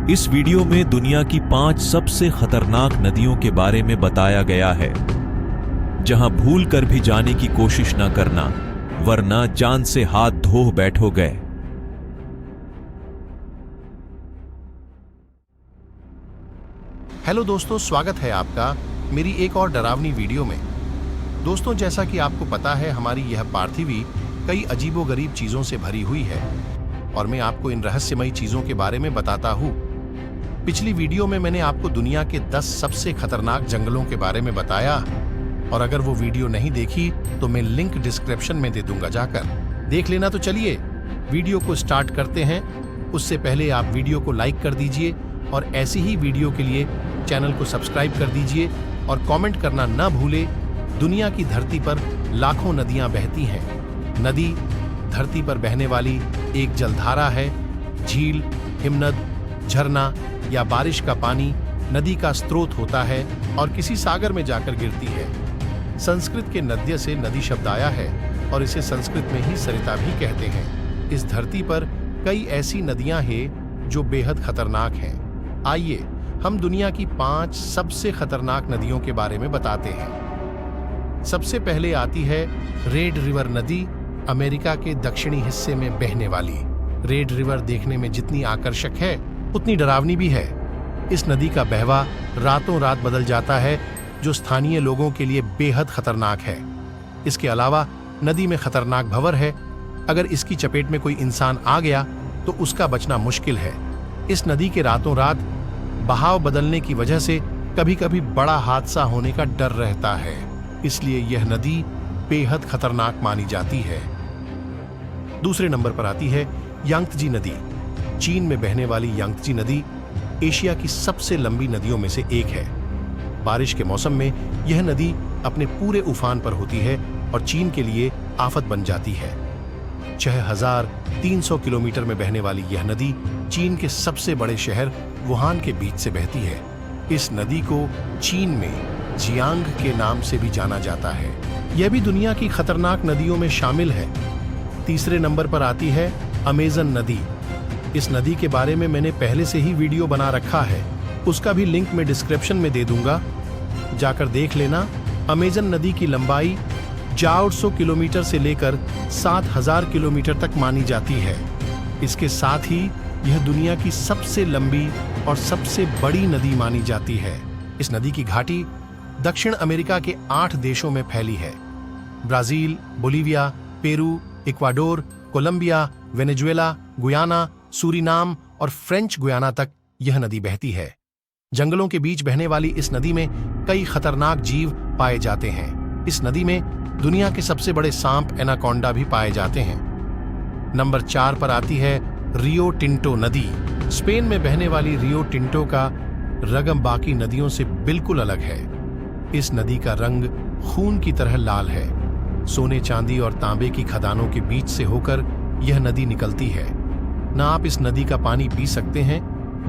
इस वीडियो में दुनिया की 5 सबसे खतरनाक नदियों के बारे में बताया गया है, जहां भूल कर भी जाने की कोशिश न करना, वरना जान से हाथ धो बैठोगे। हेलो दोस्तों, स्वागत है आपका मेरी एक और डरावनी वीडियो में। दोस्तों, जैसा कि आपको पता है, हमारी यह पार्थिवी कई अजीबोगरीब चीजों से भरी हुई है और मैं आपको इन रहस्यमयी चीजों के बारे में बताता हूँ। पिछली वीडियो में मैंने आपको दुनिया के 10 सबसे खतरनाक जंगलों के बारे में बताया और अगर वो वीडियो नहीं देखी तो मैं लिंक डिस्क्रिप्शन में दे दूंगा, जाकर देख लेना। तो चलिए वीडियो को स्टार्ट करते हैं। उससे पहले आप वीडियो को लाइक कर दीजिए और ऐसी ही वीडियो के लिए चैनल को सब्सक्राइब कर दीजिए और कमेंट करना न भूले। दुनिया की धरती पर लाखों नदियां बहती हैं। नदी धरती पर बहने वाली एक जलधारा है। झील, हिमनद, झरना या बारिश का पानी नदी का स्रोत होता है और किसी सागर में जाकर गिरती है। संस्कृत के नद्य से नदी शब्द आया है और इसे संस्कृत में ही सरिता भी कहते हैं। इस धरती पर कई ऐसी नदियां हैं जो बेहद खतरनाक हैं। आइए हम दुनिया की 5 सबसे खतरनाक नदियों के बारे में बताते हैं। सबसे पहले आती है रेड रिवर नदी, अमेरिका के दक्षिणी हिस्से में बहने वाली। रेड रिवर देखने में जितनी आकर्षक है उतनी डरावनी भी है। इस नदी का बहवा रातों रात बदल जाता है, जो स्थानीय लोगों के लिए बेहद खतरनाक है। इसके अलावा नदी में खतरनाक भंवर है। अगर इसकी चपेट में कोई इंसान आ गया तो उसका बचना मुश्किल है। इस नदी के रातों रात बहाव बदलने की वजह से कभी कभी बड़ा हादसा होने का डर रहता है, इसलिए यह नदी बेहद खतरनाक मानी जाती है। दूसरे नंबर पर आती है यांगत्जी नदी। चीन में बहने वाली यांगत्जी नदी एशिया की सबसे लंबी नदियों में से एक है। बारिश के मौसम में यह नदी अपने पूरे उफान पर होती है और चीन के लिए आफत बन जाती है। 6300 किलोमीटर में बहने वाली यह नदी चीन के सबसे बड़े शहर वुहान के बीच से बहती है। इस नदी को चीन में जियांग के नाम से भी जाना जाता है। यह भी दुनिया की खतरनाक नदियों में शामिल है। तीसरे नंबर पर आती है अमेज़न नदी। इस नदी के बारे में मैंने पहले से ही वीडियो बना रखा है, उसका भी लिंक मैं डिस्क्रिप्शन में दे दूंगा, जाकर देख लेना। अमेज़न नदी की लंबाई 400 किलोमीटर से लेकर 7000 किलोमीटर तक मानी जाती है। इसके साथ ही यह दुनिया की सबसे लंबी और सबसे बड़ी नदी मानी जाती है। इस नदी की घाटी दक्षिण अमेरिका के 8 देशों में फैली है। Brazil, Bolivia, Peru, Ecuador, Colombia, Venezuela, Guyana, Suriname और फ्रेंच गुयाना तक यह नदी बहती है। जंगलों के बीच बहने वाली इस नदी में कई खतरनाक जीव पाए जाते हैं। इस नदी में दुनिया के सबसे बड़े सांप एनाकोंडा भी पाए जाते हैं। नंबर 4 पर आती है रियो टिंटो नदी। स्पेन में बहने वाली रियो टिंटो का रंग बाकी नदियों से बिल्कुल अलग है। इस नदी का रंग खून की तरह लाल है। सोने, चांदी और तांबे की खदानों के बीच से होकर यह नदी निकलती है। न आप इस नदी का पानी पी सकते हैं,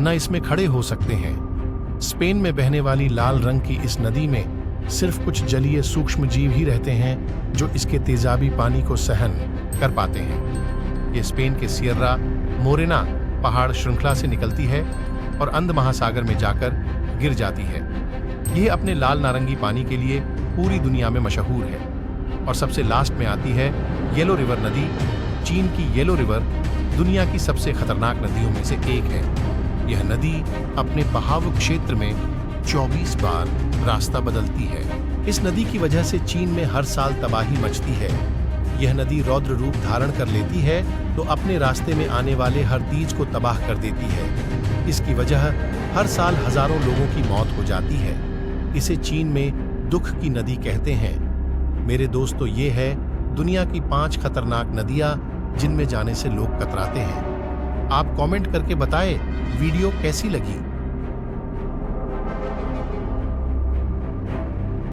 न इसमें खड़े हो सकते हैं। स्पेन में बहने वाली लाल रंग की इस नदी में सिर्फ कुछ जलीय सूक्ष्म जीव ही रहते हैं जो इसके तेजाबी पानी को सहन कर पाते हैं। ये स्पेन के सियर्रा मोरेना पहाड़ श्रृंखला से निकलती है और अंध महासागर में जाकर गिर जाती है। यह अपने लाल नारंगी पानी के लिए पूरी दुनिया में मशहूर है। और सबसे लास्ट में आती है येलो रिवर नदी। चीन की येलो रिवर दुनिया की सबसे खतरनाक नदियों में से एक है। यह नदी अपने बहाव क्षेत्र में 24 बार रास्ता बदलती है। इस नदी की वजह से चीन में हर साल तबाही मचती है। यह नदी रौद्र रूप धारण कर लेती है तो अपने रास्ते में आने वाले हर तीज को तबाह कर देती है। इसकी वजह हर साल हजारों लोगों की मौत हो जाती है। इसे चीन में दुख की नदी कहते हैं। मेरे दोस्तों, ये है दुनिया की 5 खतरनाक नदियां जिनमें जाने से लोग कतराते हैं। आप कमेंट करके बताएं वीडियो कैसी लगी।